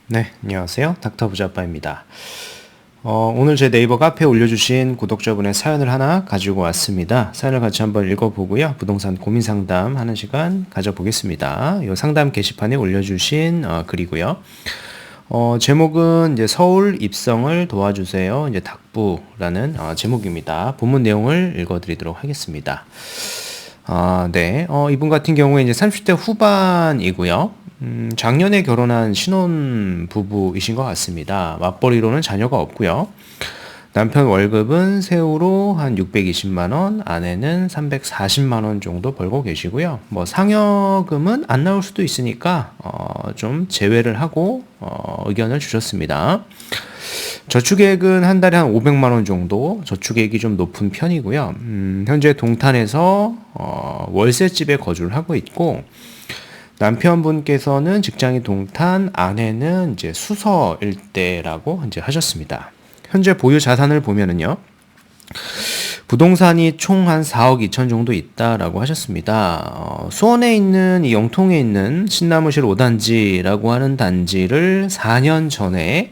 네, 안녕하세요. 닥터 부자빠입니다. 오늘 제 네이버 카페에 올려주신 구독자분의 사연을 하나 가지고 왔습니다. 사연을 같이 한번 읽어보고요. 부동산 고민 상담 하는 시간 가져보겠습니다. 이 상담 게시판에 올려주신 글이고요. 제목은 이제 서울 입성을 도와주세요. 이제 닥부라는 제목입니다. 본문 내용을 읽어드리도록 하겠습니다. 네. 이분 같은 경우에 이제 30대 후반이고요. 작년에 결혼한 신혼 부부이신 것 같습니다. 맞벌이로는 자녀가 없고요. 남편 월급은 세후로 한 620만 원, 아내는 340만 원 정도 벌고 계시고요. 뭐 상여금은 안 나올 수도 있으니까 좀 제외를 하고 의견을 주셨습니다. 저축액은 한 달에 한 500만 원 정도 저축액이 좀 높은 편이고요. 현재 동탄에서 월세집에 거주를 하고 있고 남편분께서는 직장이 동탄, 아내는 이제 수서 일대라고 이제 하셨습니다. 현재 보유 자산을 보면은요. 부동산이 총 한 4억 2천 정도 있다라고 하셨습니다. 수원에 있는 이 영통에 있는 신나무실 5단지라고 하는 단지를 4년 전에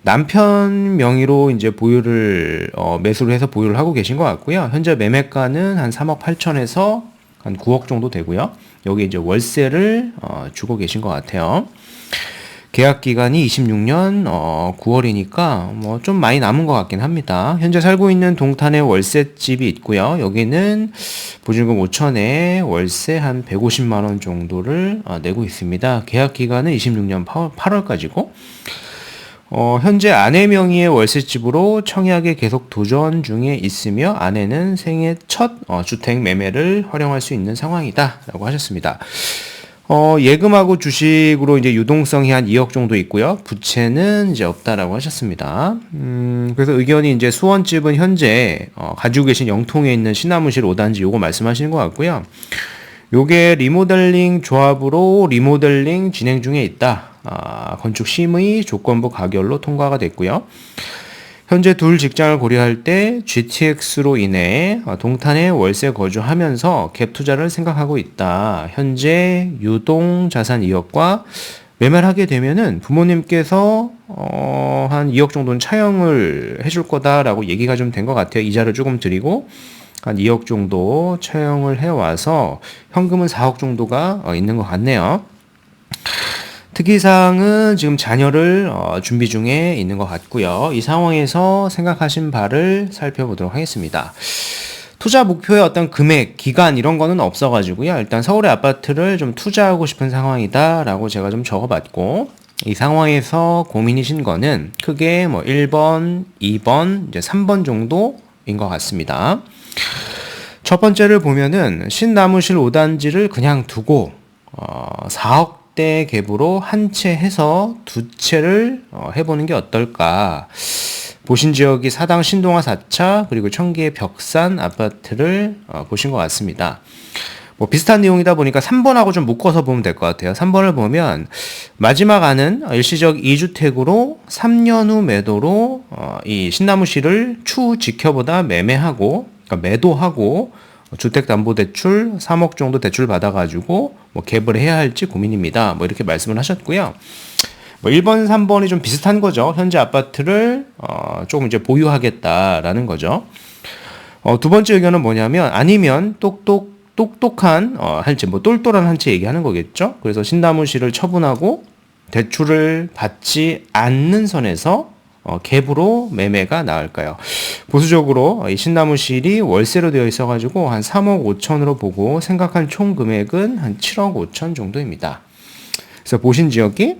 남편 명의로 이제 보유를 매수를 해서 보유를 하고 계신 것 같고요. 현재 매매가는 한 3억 8천에서 한 9억 정도 되고요. 여기 이제 월세를 주고 계신 것 같아요. 계약 기간이 26년 9월이니까 뭐 좀 많이 남은 것 같긴 합니다. 현재 살고 있는 동탄에 월세집이 있고요. 여기는 보증금 5천에 월세 한 150만 원 정도를 내고 있습니다. 계약 기간은 26년 8월까지고 현재 아내 명의의 월세집으로 청약에 계속 도전 중에 있으며 아내는 생애 첫 주택 매매를 활용할 수 있는 상황이다라고 하셨습니다. 예금하고 주식으로 이제 유동성이 한 2억 정도 있고요. 부채는 이제 없다라고 하셨습니다. 그래서 의견이 이제 수원집은 현재 가지고 계신 영통에 있는 신나무실 5단지 요거 말씀하시는 것 같고요. 요게 리모델링 조합으로 리모델링 진행 중에 있다. 건축 심의 조건부 가결로 통과가 됐고요. 현재 둘 직장을 고려할 때 GTX로 인해 동탄에 월세 거주하면서 갭 투자를 생각하고 있다. 현재 유동 자산 2억과 매매를 하게 되면은 부모님께서 한 2억 정도는 차용을 해줄 거다라고 얘기가 좀 된 것 같아요. 이자를 조금 드리고 한 2억 정도 차용을 해와서 현금은 4억 정도가 있는 것 같네요. 특이사항은 지금 자녀를 준비 중에 있는 것 같고요. 이 상황에서 생각하신 바를 살펴보도록 하겠습니다. 투자 목표의 어떤 금액, 기간 이런 거는 없어가지고요. 일단 서울의 아파트를 좀 투자하고 싶은 상황이다라고 제가 좀 적어봤고 이 상황에서 고민이신 거는 크게 뭐 1번, 2번, 이제 3번 정도인 것 같습니다. 첫 번째를 보면은 신나무실 5단지를 그냥 두고 4억 대 갭으로 한 채 해서 두 채를 해보는 게 어떨까. 보신 지역이 사당 신동아 4차 그리고 청기의 벽산 아파트를 보신 것 같습니다. 뭐 비슷한 내용이다 보니까 3번하고 좀 묶어서 보면 될 것 같아요. 3번을 보면 마지막 안은 일시적 2주택으로 3년 후 매도로 이 신나무실을 추후 지켜보다 매매하고 그러니까 매도하고 주택담보대출 3억 정도 대출 받아가지고 뭐 갭을 해야 할지 고민입니다. 뭐 이렇게 말씀을 하셨고요. 뭐 1번, 3번이 좀 비슷한 거죠. 현재 아파트를 조금 이제 보유하겠다라는 거죠. 두 번째 의견은 뭐냐면 아니면 똑똑한 한 채, 뭐 똘똘한 한 채 얘기하는 거겠죠. 그래서 신나무실을 처분하고 대출을 받지 않는 선에서 갭으로 매매가 나을까요? 보수적으로 이 신나무실이 월세로 되어 있어가지고 한 3억 5천으로 보고 생각한 총 금액은 한 7억 5천 정도입니다. 그래서 보신 지역이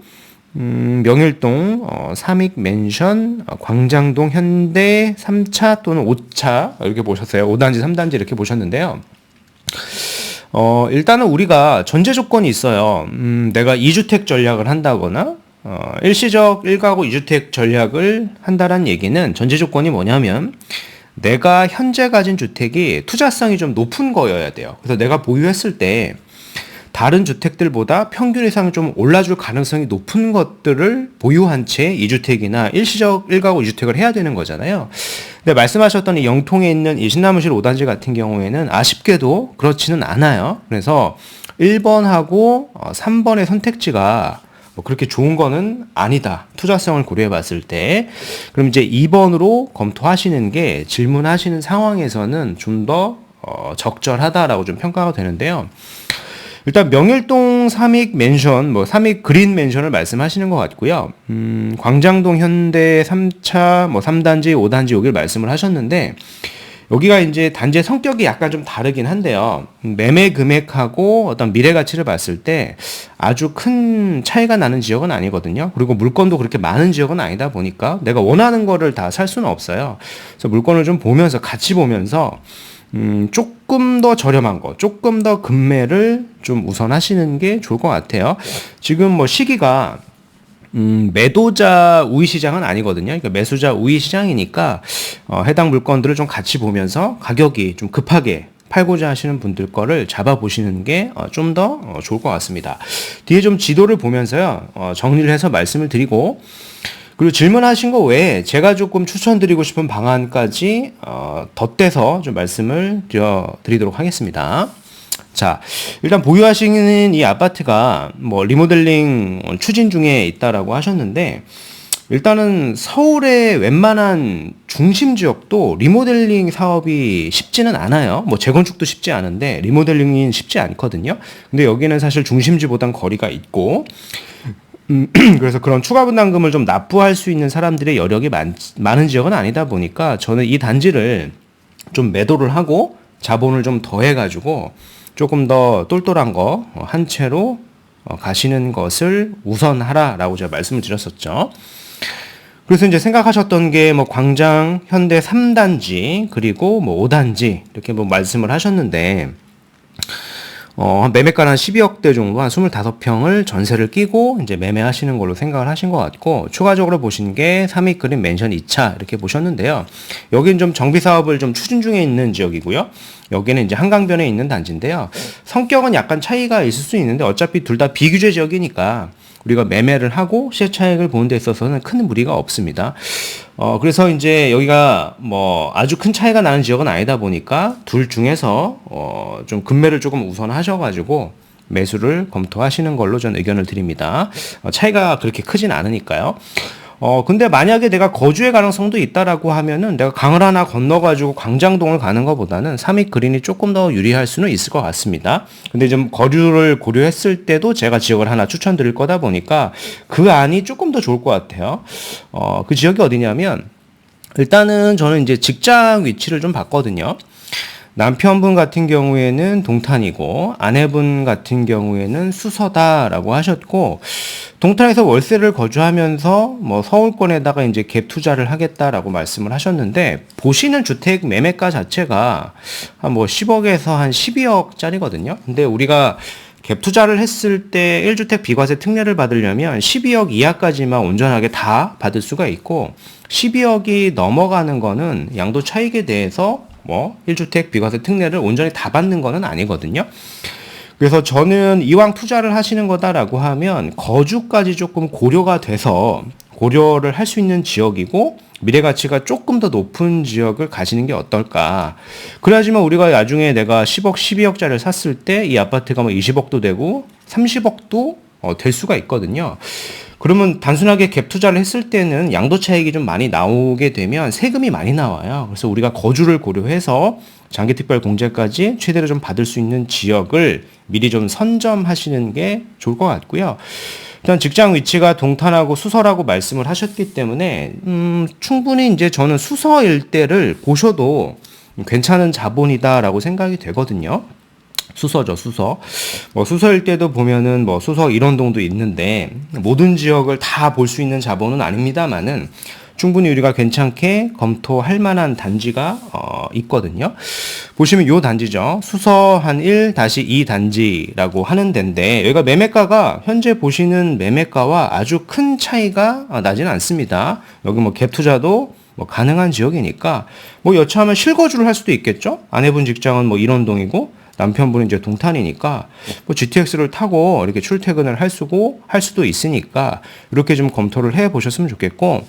명일동 삼익 맨션, 광장동 현대 3차 또는 5차 이렇게 보셨어요. 5단지, 3단지 이렇게 보셨는데요. 일단은 우리가 전제 조건이 있어요. 내가 2주택 전략을 한다거나 일시적 1가구 2주택 전략을 한다는 얘기는 전제 조건이 뭐냐면 내가 현재 가진 주택이 투자성이 좀 높은 거여야 돼요. 그래서 내가 보유했을 때 다른 주택들보다 평균 이상 좀 올라줄 가능성이 높은 것들을 보유한 채 2주택이나 일시적 1가구 2주택을 해야 되는 거잖아요. 근데 말씀하셨던 이 영통에 있는 이 신나무실 5단지 같은 경우에는 아쉽게도 그렇지는 않아요. 그래서 1번하고 3번의 선택지가 뭐 그렇게 좋은 거는 아니다. 투자성을 고려해 봤을 때. 그럼 이제 2번으로 검토하시는 게 질문하시는 상황에서는 좀 더 적절하다라고 좀 평가가 되는데요. 일단 명일동 삼익 맨션, 뭐 삼익 그린 맨션을 말씀하시는 것 같고요. 광장동 현대 3차, 뭐 3단지, 5단지 여기를 말씀을 하셨는데 여기가 이제 단지의 성격이 약간 좀 다르긴 한데요. 매매 금액하고 어떤 미래 가치를 봤을 때 아주 큰 차이가 나는 지역은 아니거든요. 그리고 물건도 그렇게 많은 지역은 아니다 보니까 내가 원하는 거를 다 살 수는 없어요. 그래서 물건을 좀 보면서 같이 보면서 조금 더 저렴한 거, 조금 더 금매를 좀 우선하시는 게 좋을 것 같아요. 지금 뭐 시기가 매도자 우위 시장은 아니거든요. 그러니까 매수자 우위 시장이니까 해당 물건들을 좀 같이 보면서 가격이 좀 급하게 팔고자 하시는 분들 거를 잡아보시는 게 좀 더 좋을 것 같습니다. 뒤에 좀 지도를 보면서요. 정리를 해서 말씀을 드리고 그리고 질문하신 거 외에 제가 조금 추천드리고 싶은 방안까지 덧대서 좀 말씀을 드리도록 하겠습니다. 자, 일단 보유하시는 이 아파트가 뭐 리모델링 추진 중에 있다라고 하셨는데 일단은 서울의 웬만한 중심 지역도 리모델링 사업이 쉽지는 않아요. 뭐 재건축도 쉽지 않은데 리모델링이 쉽지 않거든요. 근데 여기는 사실 중심지보단 거리가 있고 그래서 그런 추가 분담금을 좀 납부할 수 있는 사람들의 여력이 많은 지역은 아니다 보니까 저는 이 단지를 좀 매도를 하고 자본을 좀 더해가지고 조금 더 똘똘한 거 한 채로 가시는 것을 우선하라라고 제가 말씀을 드렸었죠. 그래서 이제 생각하셨던 게 뭐 광장 현대 3단지 그리고 뭐 5단지 이렇게 뭐 말씀을 하셨는데 매매가는 한 12억대 정도, 한 25평을 전세를 끼고 이제 매매하시는 걸로 생각을 하신 것 같고, 추가적으로 보신 게 삼익 그린 맨션 2차 이렇게 보셨는데요. 여기는 좀 정비 사업을 좀 추진 중에 있는 지역이고요. 여기는 이제 한강변에 있는 단지인데요. 성격은 약간 차이가 있을 수 있는데 어차피 둘 다 비규제 지역이니까 우리가 매매를 하고 시세 차익을 보는 데 있어서는 큰 무리가 없습니다. 그래서 이제 여기가 뭐 아주 큰 차이가 나는 지역은 아니다 보니까 둘 중에서 좀 금매를 조금 우선하셔가지고 매수를 검토하시는 걸로 전 의견을 드립니다. 차이가 그렇게 크진 않으니까요. 근데 만약에 내가 거주의 가능성도 있다라고 하면은 내가 강을 하나 건너가지고 광장동을 가는 것보다는 삼익 그린이 조금 더 유리할 수는 있을 것 같습니다. 근데 좀 거주를 고려했을 때도 제가 지역을 하나 추천드릴 거다 보니까 그 안이 조금 더 좋을 것 같아요. 그 지역이 어디냐면 일단은 저는 이제 직장 위치를 좀 봤거든요. 남편분 같은 경우에는 동탄이고 아내분 같은 경우에는 수서다라고 하셨고 동탄에서 월세를 거주하면서 뭐 서울권에다가 이제 갭 투자를 하겠다라고 말씀을 하셨는데 보시는 주택 매매가 자체가 한 뭐 10억에서 한 12억짜리거든요. 근데 우리가 갭 투자를 했을 때 1주택 비과세 특례를 받으려면 12억 이하까지만 온전하게 다 받을 수가 있고 12억이 넘어가는 거는 양도 차익에 대해서 뭐 1주택 비과세 특례를 온전히 다 받는 거는 아니거든요. 그래서 저는 이왕 투자를 하시는 거다라고 하면 거주까지 조금 고려가 돼서 고려를 할 수 있는 지역이고 미래 가치가 조금 더 높은 지역을 가시는 게 어떨까. 그래야지만 우리가 나중에 내가 10억, 12억짜리를 샀을 때 이 아파트가 뭐 20억도 되고 30억도 될 수가 있거든요. 그러면 단순하게 갭 투자를 했을 때는 양도 차익이 좀 많이 나오게 되면 세금이 많이 나와요. 그래서 우리가 거주를 고려해서 장기특별 공제까지 최대로 좀 받을 수 있는 지역을 미리 좀 선점하시는 게 좋을 것 같고요. 일단 직장 위치가 동탄하고 수서라고 말씀을 하셨기 때문에 충분히 이제 저는 수서 일대를 보셔도 괜찮은 자본이다라고 생각이 되거든요. 수서죠, 수서. 뭐 수서일 때도 보면은 뭐 수서 일원동도 있는데 모든 지역을 다 볼 수 있는 자본은 아닙니다만은 충분히 우리가 괜찮게 검토할 만한 단지가 있거든요. 보시면 요 단지죠. 수서 한 1-2 단지라고 하는 데인데 여기가 매매가가 현재 보시는 매매가와 아주 큰 차이가 나지는 않습니다. 여기 뭐 갭 투자도 뭐 가능한 지역이니까 뭐 여차하면 실거주를 할 수도 있겠죠. 아내분 직장은 뭐 일원동이고 남편분은 이제 동탄이니까 뭐 GTX를 타고 이렇게 출퇴근을 할 수도 있으니까 이렇게 좀 검토를 해 보셨으면 좋겠고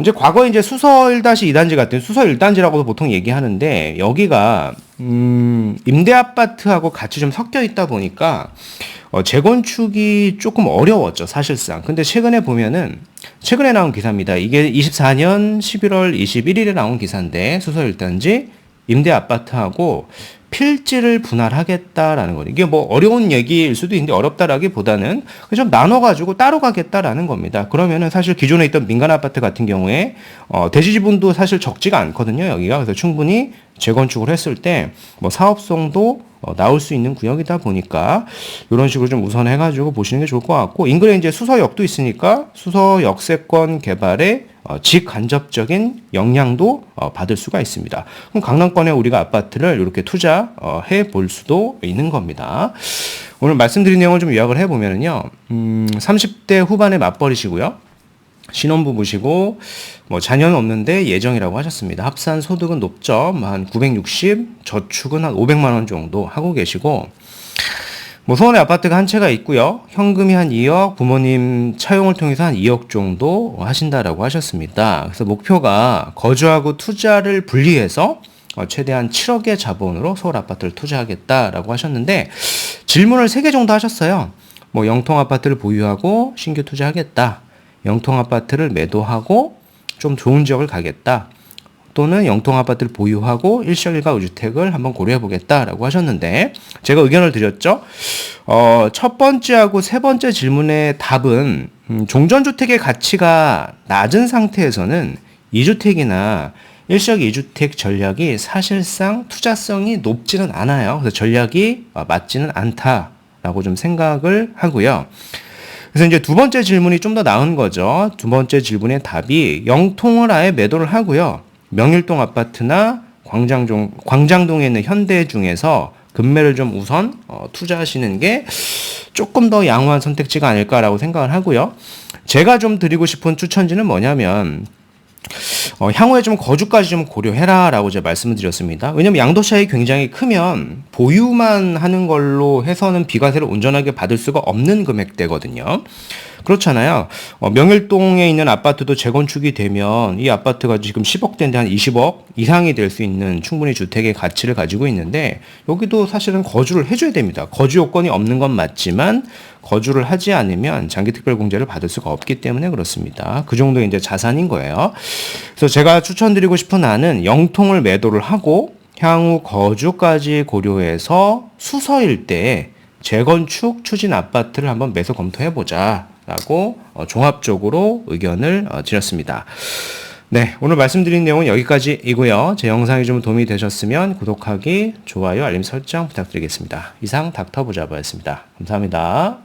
이제 과거에 이제 수서 1-2단지 같은 수서 1단지라고도 보통 얘기하는데 여기가 임대 아파트하고 같이 좀 섞여 있다 보니까 재건축이 조금 어려웠죠, 사실상. 근데 최근에 나온 기사입니다. 이게 24년 11월 21일에 나온 기사인데, 수서 1단지 임대 아파트하고 필지를 분할하겠다라는 거예요. 이게 뭐 어려운 얘기일 수도 있는데, 어렵다라기보다는 좀 나눠가지고 따로 가겠다라는 겁니다. 그러면은 사실 기존에 있던 민간 아파트 같은 경우에 대지 지분도 사실 적지가 않거든요, 여기가. 그래서 충분히 재건축을 했을 때 뭐 사업성도 나올 수 있는 구역이다 보니까 이런 식으로 좀 우선해가지고 보시는 게 좋을 것 같고, 인근에 이제 수서역도 있으니까 수서 역세권 개발에 직간접적인 영향도 받을 수가 있습니다. 그럼 강남권에 우리가 아파트를 이렇게 투자해 볼 수도 있는 겁니다. 오늘 말씀드린 내용을 좀 요약을 해보면요, 30대 후반에 맞벌이시고요, 신혼부부시고 뭐 자녀는 없는데 예정이라고 하셨습니다. 합산 소득은 높죠. 한 960, 저축은 한 500만 원 정도 하고 계시고, 뭐 소원에 아파트가 한 채가 있고요. 현금이 한 2억, 부모님 차용을 통해서 한 2억 정도 하신다라고 하셨습니다. 그래서 목표가 거주하고 투자를 분리해서 최대한 7억의 자본으로 서울 아파트를 투자하겠다라고 하셨는데, 질문을 3개 정도 하셨어요. 뭐 영통 아파트를 보유하고 신규 투자하겠다, 영통 아파트를 매도하고 좀 좋은 지역을 가겠다, 또는 영통 아파트를 보유하고 일시적 1가구주택을 한번 고려해 보겠다라고 하셨는데, 제가 의견을 드렸죠. 첫 번째하고 세 번째 질문의 답은, 종전주택의 가치가 낮은 상태에서는 2주택이나 일시적 2주택 전략이 사실상 투자성이 높지는 않아요. 그래서 전략이 맞지는 않다라고 좀 생각을 하고요. 그래서 이제 두 번째 질문이 좀 더 나은 거죠. 두 번째 질문의 답이, 영통을 아예 매도를 하고요, 명일동 아파트나 광장동에 있는 현대 중에서 급매를 좀 우선 투자하시는 게 조금 더 양호한 선택지가 아닐까라고 생각을 하고요. 제가 좀 드리고 싶은 추천지는 뭐냐면, 향후에 좀 거주까지 좀 고려해라라고 제가 말씀을 드렸습니다. 왜냐면 양도 차익이 굉장히 크면 보유만 하는 걸로 해서는 비과세를 온전하게 받을 수가 없는 금액대거든요. 그렇잖아요. 명일동에 있는 아파트도 재건축이 되면 이 아파트가 지금 10억대인데 한 20억 이상이 될 수 있는 충분히 주택의 가치를 가지고 있는데, 여기도 사실은 거주를 해줘야 됩니다. 거주 요건이 없는 건 맞지만 거주를 하지 않으면 장기특별공제를 받을 수가 없기 때문에 그렇습니다. 그 정도의 이제 자산인 거예요. 그래서 제가 추천드리고 싶은 안은 영통을 매도를 하고 향후 거주까지 고려해서 수서일 때 재건축 추진 아파트를 한번 매수 검토해보자 라고 종합적으로 의견을 드렸습니다. 네, 오늘 말씀드린 내용은 여기까지이고요. 제 영상이 좀 도움이 되셨으면 구독하기, 좋아요, 알림 설정 부탁드리겠습니다. 이상 닥터부자바였습니다. 감사합니다.